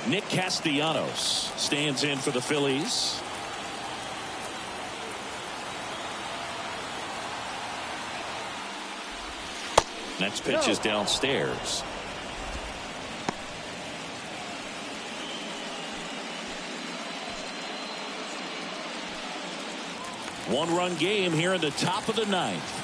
Nick Castellanos stands in for the Phillies. Next pitch is downstairs. One-run game here in the top of the ninth.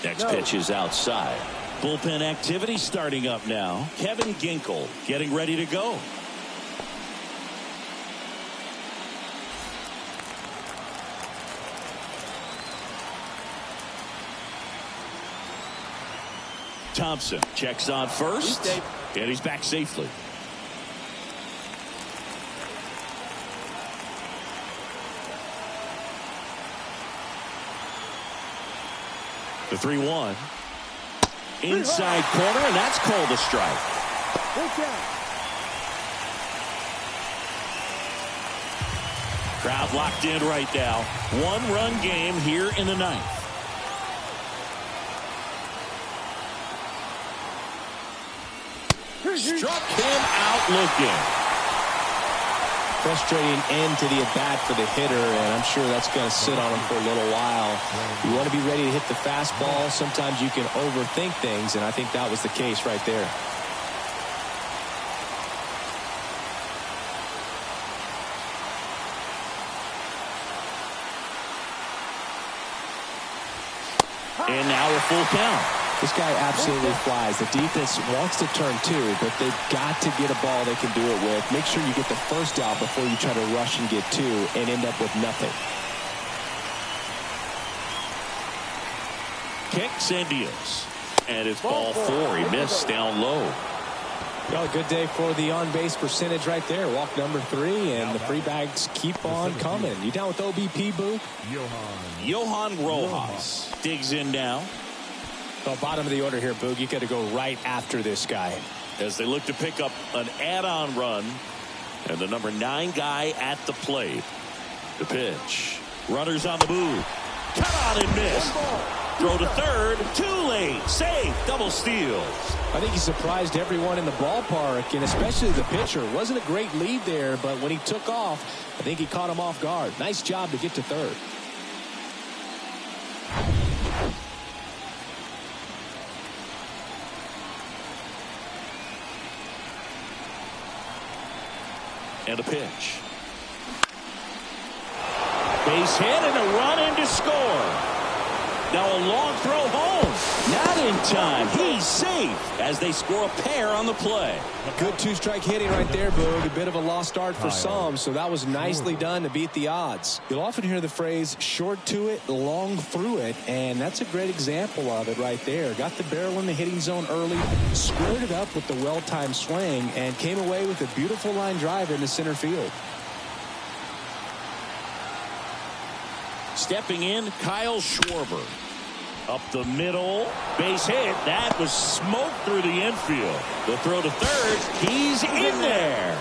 Next pitch is outside. Bullpen activity starting up now. Kevin Ginkel getting ready to go. Thompson checks on first, and he's back safely. The 3-1. Inside corner, and that's called a strike. Crowd locked in right now. One-run game here in the ninth. Struck him out looking. Frustrating end to the at-bat for the hitter, and I'm sure that's going to sit on him for a little while. You want to be ready to hit the fastball. Sometimes you can overthink things, and I think that was the case right there. And now a full count. This guy absolutely flies. The defense wants to turn two, but they've got to get a ball they can do it with. Make sure you get the first out before you try to rush and get two and end up with nothing. Kicks and deals. And it's ball four. He missed down low. Well, a good day for the on-base percentage right there. Walk number 3, and the free bags keep on coming. You down with OBP, Boo? Johan Rojas digs in now. Well, bottom of the order here, Boog. You got to go right after this guy. As they look to pick up an add-on run. And the number 9 guy at the plate. The pitch. Runners on the move. Cut on and miss. Throw to third. Too late. Safe. Double steals. I think he surprised everyone in the ballpark, and especially the pitcher. Wasn't a great lead there, but when he took off, I think he caught him off guard. Nice job to get to third. And a pitch. Base hit and a run in to score. Now a long throw home. Not in time. He's safe as they score a pair on the play. Good two-strike hitting right there, Boog. A bit of a lost art for some, so that was nicely done to beat the odds. You'll often hear the phrase short to it, long through it, and that's a great example of it right there. Got the barrel in the hitting zone early, squared it up with the well-timed swing, and came away with a beautiful line drive into center field. Stepping in, Kyle Schwarber. Up the middle, base hit. That was smoke through the infield. The throw to third. He's in there.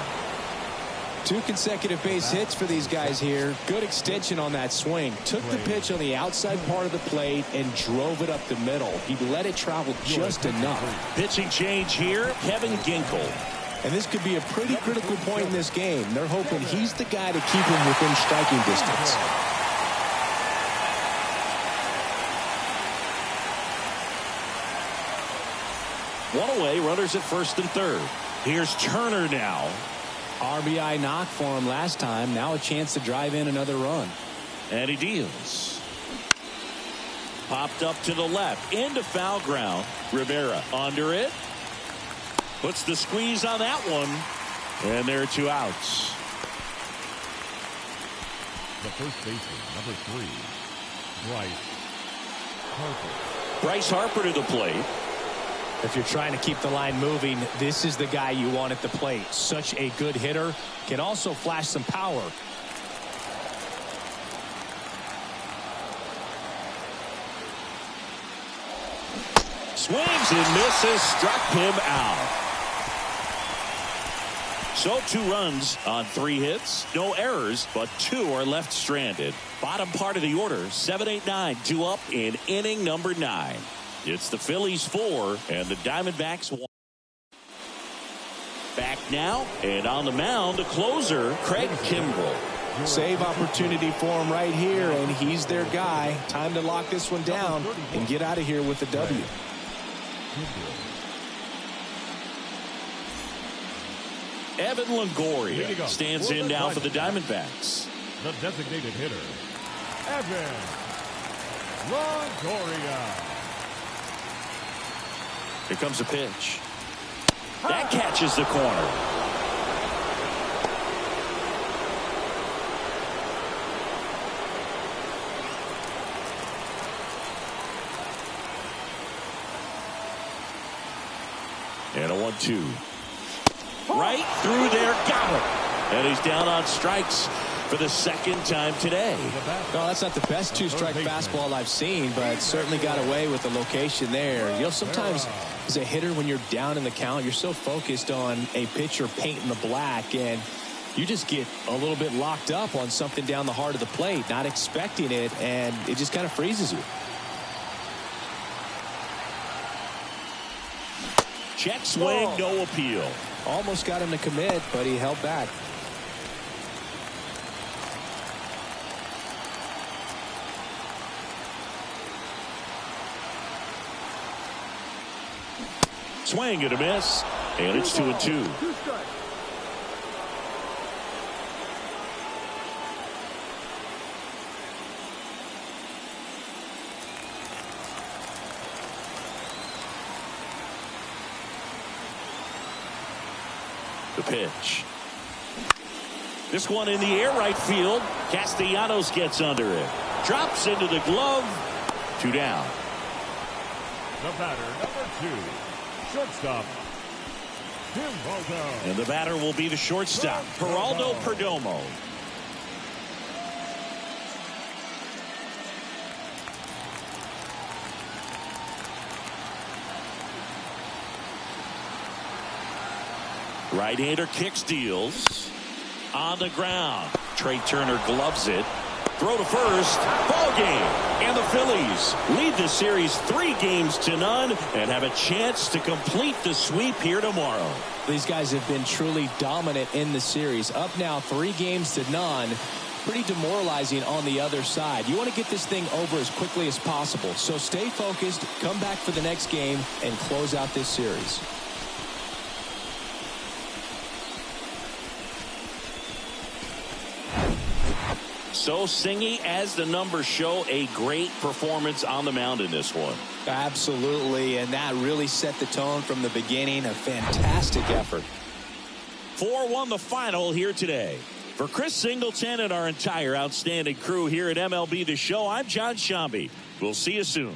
2 consecutive base hits for these guys here. Good extension on that swing. Took the pitch on the outside part of the plate and drove it up the middle. He let it travel just enough. Pitching change here, Kevin Ginkel. And this could be a pretty critical point in this game. They're hoping he's the guy to keep him within striking distance. One away, runners at first and third. Here's Turner now. RBI knock for him last time. Now a chance to drive in another run. And he deals. Popped up to the left. Into foul ground. Rivera under it. Puts the squeeze on that one. And there are 2 outs. The first baseman, number 3, Bryce Harper. Bryce Harper to the plate. If you're trying to keep the line moving, this is the guy you want at the plate. Such a good hitter. Can also flash some power. Swings and misses, struck him out. So 2 runs on 3 hits, no errors, but 2 are left stranded. Bottom part of the order, 7-8-9, 2 up in inning number 9. It's the Phillies 4 and the Diamondbacks 1. Back now, and on the mound, the closer, Craig Kimbrell. Save opportunity for him right here, and he's their guy. Time to lock this one down and get out of here with the W. Evan Longoria stands in now for the Diamondbacks. The designated hitter, Evan Longoria. Here comes a pitch. That catches the corner. And a 1-2. Right through there, got him. And he's down on strikes for the 2nd time today. No, that's not the best 2-strike fastball I've seen, but certainly got away with the location there. You know, sometimes as a hitter, when you're down in the count, you're so focused on a pitcher painting the black, and you just get a little bit locked up on something down the heart of the plate, not expecting it, and it just kind of freezes you. Check swing, no appeal. Almost got him to commit, but he held back. Swing and a miss, and it's 2-2. The pitch. This one in the air, right field. Castellanos gets under it. Drops into the glove. 2 down. The batter, number 2, shortstop, Geraldo. And the batter will be the shortstop, Geraldo Perdomo. Right-hander kicks, deals. On the ground. Trey Turner gloves it. Throw to first. Ball game. And the Phillies lead the series 3-0 and have a chance to complete the sweep here tomorrow. These guys have been truly dominant in the series. Up now 3-0. Pretty demoralizing on the other side. You want to get this thing over as quickly as possible. So stay focused, come back for the next game, and close out this series. So Singy, as the numbers show, a great performance on the mound in this one. Absolutely, and that really set the tone from the beginning. A fantastic effort. 4-1 the final here today. For Chris Singleton and our entire outstanding crew here at MLB The Show, I'm John Shambi. We'll see you soon.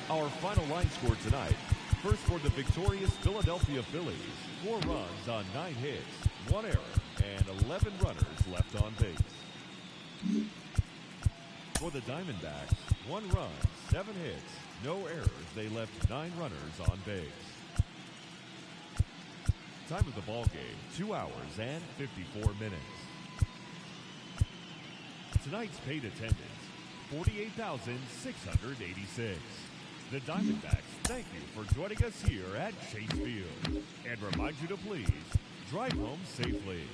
Our final line score tonight. First for the victorious Philadelphia Phillies, 4 runs on 9 hits, 1 error, and 11 runners left on base. For the Diamondbacks, 1 run, 7 hits, no errors. They left 9 runners on base. Time of the ball game, 2 hours and 54 minutes. Tonight's paid attendance, 48,686. The Diamondbacks thank you for joining us here at Chase Field and remind you to please drive home safely.